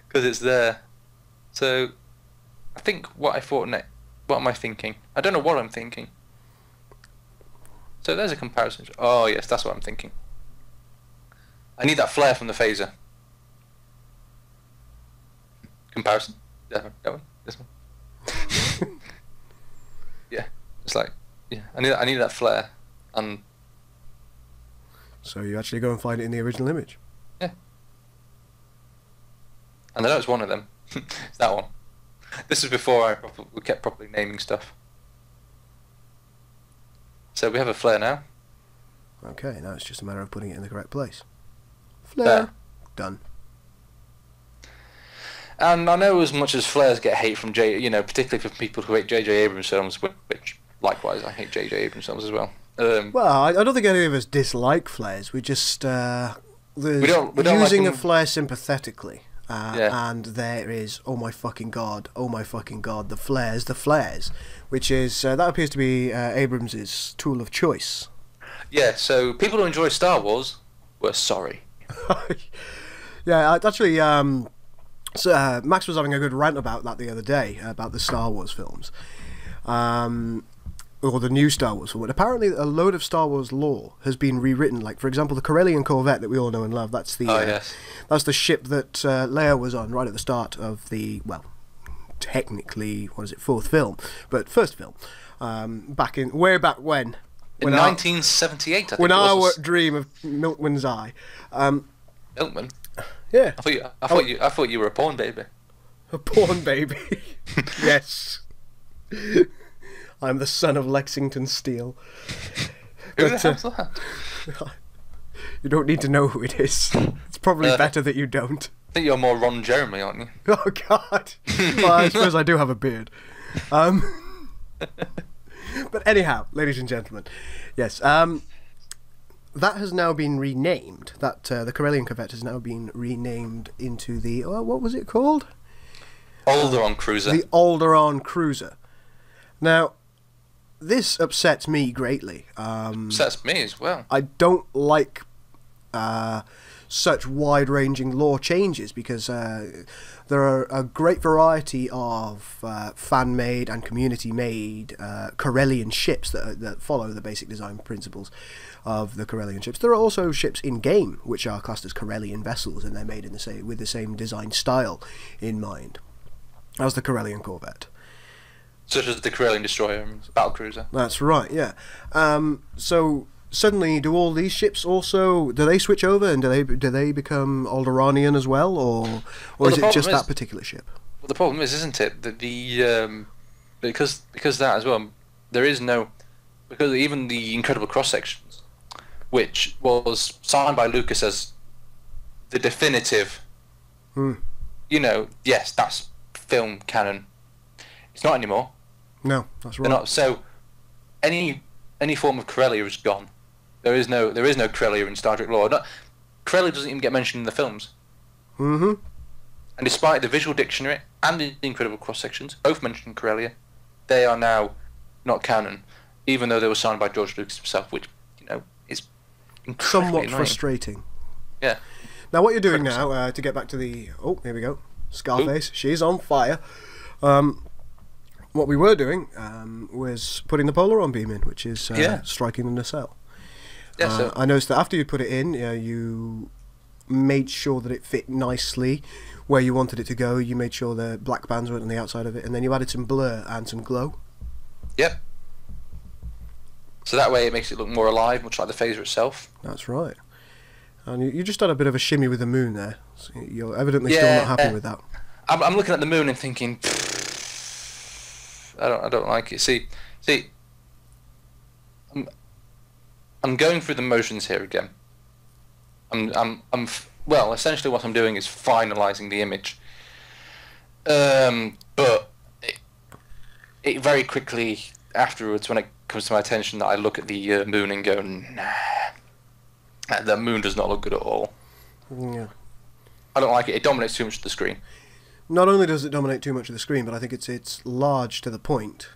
Because it's there. So, I think what I thought next... What am I thinking? I don't know what I'm thinking. So there's a comparison. Oh yes, that's what I'm thinking. I need that flare from the phaser. Comparison. That one. This one. Yeah, it's like, yeah. I need that flare, and So you actually go and find it in the original image. yeah. And I know it's one of them. It's that one. This is before we kept properly naming stuff. So we have a flare now. Okay, now it's just a matter of putting it in the correct place. Flare. There. Done. And I know as much as flares get hate from particularly for people who hate J.J. Abrams films, which likewise I hate J.J. Abrams films as well. Well, I don't think any of us dislike flares. We just We don't using like a flare sympathetically. Yeah. And there is, oh my fucking god, the flares, which is, that appears to be Abrams' tool of choice. Yeah, so people who enjoy Star Wars were sorry. Yeah, actually, Max was having a good rant about that the other day, about the Star Wars films. Or the new Star Wars film. And apparently a load of Star Wars lore has been rewritten. Like, for example, the Corellian Corvette that we all know and love. That's the Yes. That's the ship that Leia was on right at the start of the, well, technically, fourth film, but first film. Way back when. In 1978, I think when it was. our dream of Milkman's Eye. Milkman? Yeah. I thought you were a porn baby. A porn baby. Yes. I'm the son of Lexington Steel. Who the hell's that? You don't need to know who it is. It's probably better that you don't. I think you're more Ron Jeremy, aren't you? Oh God! Well, I suppose I do have a beard. But anyhow, ladies and gentlemen, yes, that has now been renamed. That the Corellian Corvette has now been renamed into the what was it called? Alderaan Cruiser. The Alderaan Cruiser. Now, this upsets me greatly. Upsets me as well. I don't like such wide-ranging lore changes because there are a great variety of fan-made and community-made Corellian ships that follow the basic design principles of the Corellian ships. There are also ships in-game which are classed as Corellian vessels, and they're made in with the same design style in mind as the Corellian Corvette. Such as the Corellian Destroyer and Battlecruiser. That's right, yeah. So suddenly, do all these ships also, do they switch over and do they become Alderaanian as well, or is it just that particular ship? Well, the problem is, isn't it, that because that as well, there is no, because even the Incredible cross sections, which was signed by Lucas as the definitive, yes, that's film canon. It's not anymore. No, that's right. They're not. So any form of Corellia is gone. There is no Corellia in Star Trek lore. Corellia doesn't even get mentioned in the films. Mm-hmm. And despite the visual dictionary and the Incredible cross sections both mentioning Corellia, they are now not canon. even though they were signed by George Lucas himself, which is incredibly Somewhat annoying. Frustrating. Yeah. Now, what you're doing now, to get back to the... Oh, here we go. Scarface. Ooh. She's on fire. What we were doing was putting the Polaron beam in, which is striking the nacelle. Yeah, so I noticed that after you put it in, you made sure that it fit nicely where you wanted it to go. You made sure the black bands weren't on the outside of it, and then you added some blur and some glow. Yep. So that way it makes it look more alive, much like the phaser itself. That's right. And you just had a bit of a shimmy with the moon there. So you're evidently still not happy with that. I'm looking at the moon and thinking, I don't like it. See, I'm going through the motions here again. Well, essentially what I'm doing is finalizing the image. But it very quickly afterwards, when it comes to my attention, that I look at the moon and go, nah, the moon does not look good at all. Yeah. I don't like it. It dominates too much of the screen. Not only does it dominate too much of the screen, but I think it's large to the point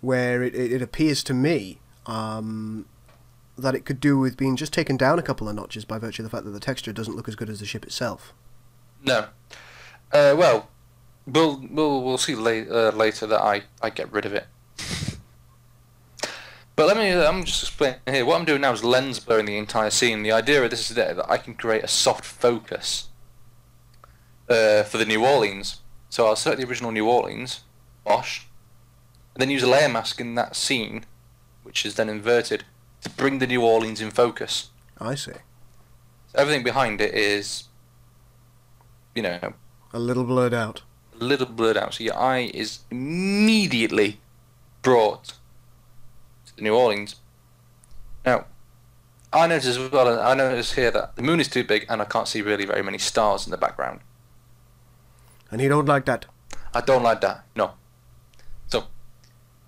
where it appears to me that it could do with being just taken down a couple of notches by virtue of the fact that the texture doesn't look as good as the ship itself. No. Well, we'll see later that I get rid of it. But I'm just explaining here. What I'm doing now is lens blurring the entire scene. The idea of this is that I can create a soft focus for the New Orleans. So I'll select the original New Orleans, Bosch, and then use a layer mask in that scene, which is then inverted, to bring the New Orleans in focus. I see. So everything behind it is, a little blurred out. A little blurred out. So your eye is immediately brought to the New Orleans. Now, I notice as well, I notice here that the moon is too big and I can't see really very many stars in the background. And you don't like that? I don't like that, no. So,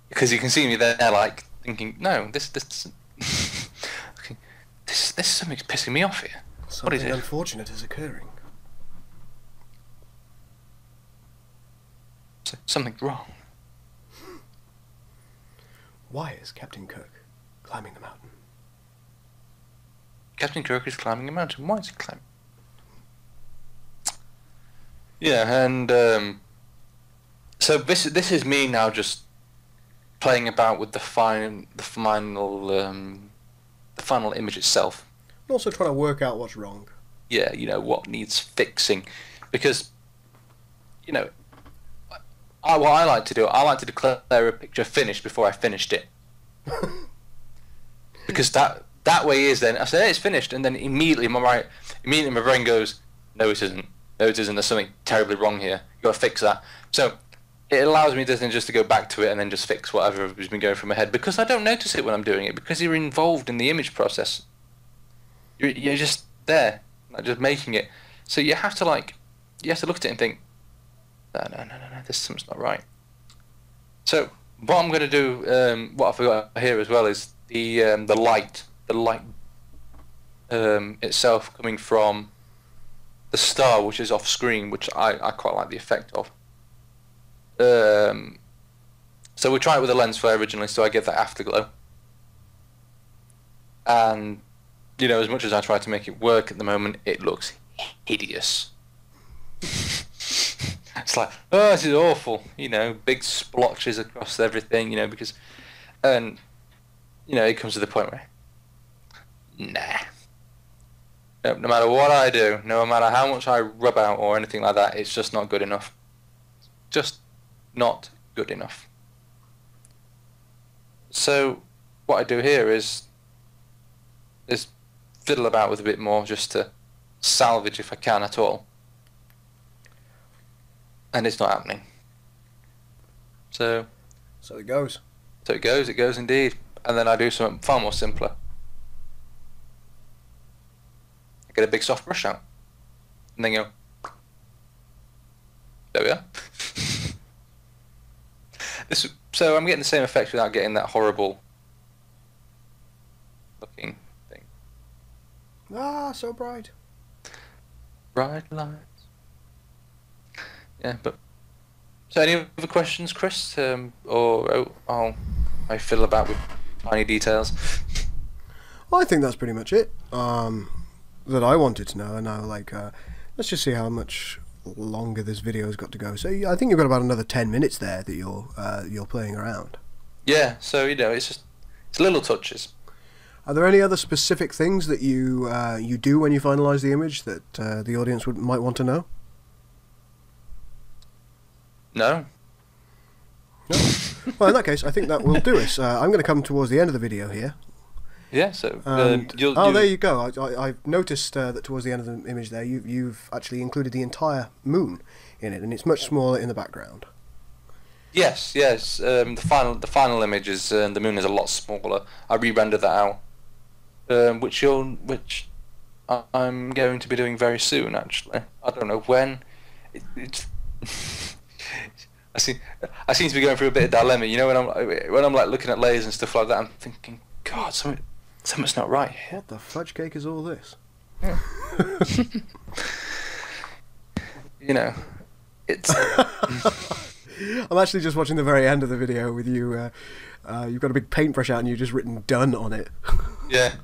because you can see me there, like, thinking, no, this okay, this something's pissing me off here. Something what is it? Unfortunate is occurring. Something's wrong. Why is Captain Kirk climbing the mountain? Captain Kirk is climbing a mountain. Why is he climbing? Yeah, and so this is me now just playing about with the final image itself. And also trying to work out what's wrong. Yeah, what needs fixing, because what I like to do, I like to declare a picture finished before I finished it, because that way is then I say, hey, it's finished, and then immediately my brain goes, no, it isn't. No, it isn't. There's something terribly wrong here. You got to fix that. So it allows me just to go back to it and then just fix whatever has been going through my head, because I don't notice it when I'm doing it, because you're involved in the image process. You're just there, like just making it. So you have to look at it and think, no, this something's not right. So what I'm going to do, what I forgot here as well, is the light itself coming from the star, which is off screen, which I quite like the effect of. So we try it with a lens flare originally, so I get that afterglow. And as much as I try to make it work at the moment, it looks hideous. It's like, oh, this is awful. Big splotches across everything. Because, and it comes to the point where, nah. No matter what I do, no matter how much I rub out or anything like that, it's just not good enough. Just not good enough. So what I do here is fiddle about with a bit more, just to salvage if I can at all. And it's not happening. So it goes. So it goes indeed. And then I do something far more simpler. Get a big soft brush out, and then go, there we are. So I'm getting the same effect without getting that horrible looking thing. Ah, so bright. Bright lights. Yeah, but so any other questions, Chris? I fiddle about with tiny details. I think that's pretty much it that I wanted to know. And now, like, let's just see how much longer this video's got to go. So I think you've got about another 10 minutes there that you're playing around. Yeah, so it's little touches. Are there any other specific things that you do when you finalise the image that the audience might want to know? No. No. Well, in that case, I think that will do us. I'm going to come towards the end of the video here. Yeah. So. There you go. I've noticed that towards the end of the image there, you've actually included the entire moon in it, and it's much smaller in the background. Yes. The final image is the moon is a lot smaller. I re-rendered that out. Which I'm going to be doing very soon. Actually, I don't know when. I seem to be going through a bit of dilemma. You know, when I'm like looking at layers and stuff like that, I'm thinking, God, something's not right here. What the fudge cake is all this? Yeah. You know, it's. I'm actually just watching the very end of the video with you. You've got a big paintbrush out and you've just written "done" on it. Yeah.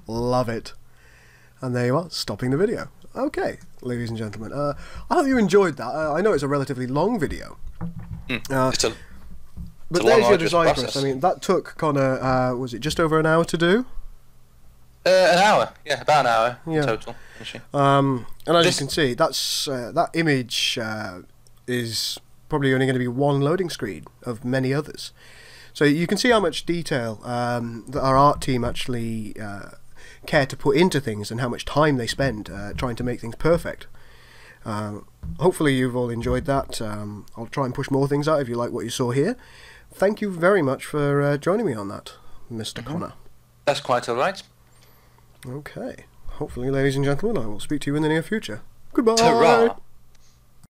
Love it. And there you are, stopping the video. Okay, ladies and gentlemen. I hope you enjoyed that. I know it's a relatively long video. It's a but long, there's your arduous design process. process. I mean, that took Connor, was it just over an hour to do? An hour. Yeah, about an hour Yeah. in total. And as you can see, that's that image is probably only going to be one loading screen of many others. So you can see how much detail that our art team actually care to put into things and how much time they spend trying to make things perfect. Hopefully you've all enjoyed that. I'll try and push more things out if you like what you saw here. Thank you very much for joining me on that, Mr. Connor. That's quite all right. Okay. Hopefully, ladies and gentlemen, I will speak to you in the near future. Goodbye. Ta-ra.